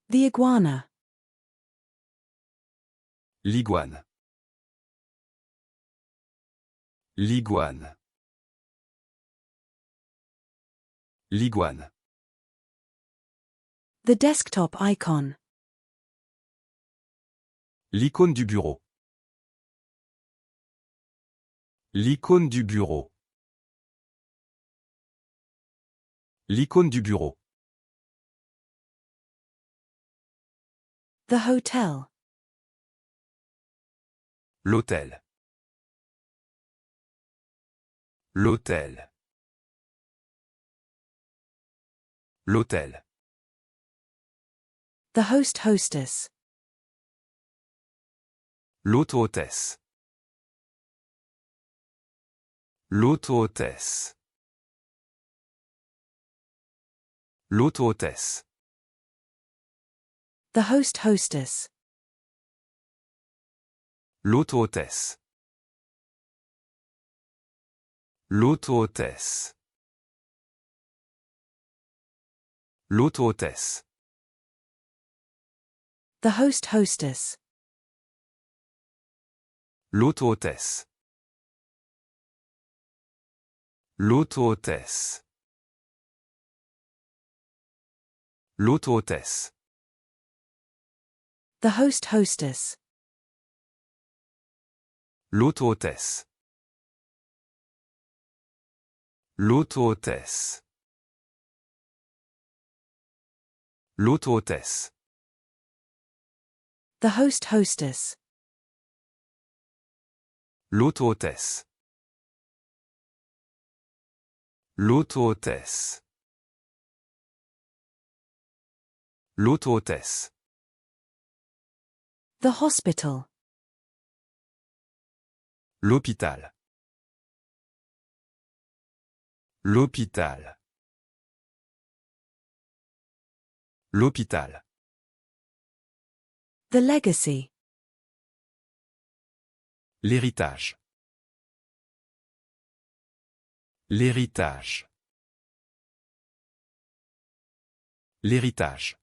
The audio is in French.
The iguana. L'iguane. L'iguane. L'iguane. The desktop icon. L'icône du bureau. L'icône du bureau. L'icône du bureau. The hotel. L'hôtel. L'hôtel. L'hôtel. The hostess. L'auto-hôtesse. L'auto-hôtesse. L'auto-hôtesse. The hostess. L'auto-hôtesse. L'auto-hôtesse. L'auto-hôtesse. The hostess. L'auto-hôtesse. L'auto-hôtesse. L'auto-hôtesse. The hostess. L'auto-hôtesse. L'auto-hôtesse. L'auto-hôtesse. The hostess. L'auto-hôtesse. L'auto-hôtesse. L'auto-hôtesse. The hospital. L'hôpital. L'hôpital. L'hôpital. The legacy. L'héritage. L'héritage. L'héritage.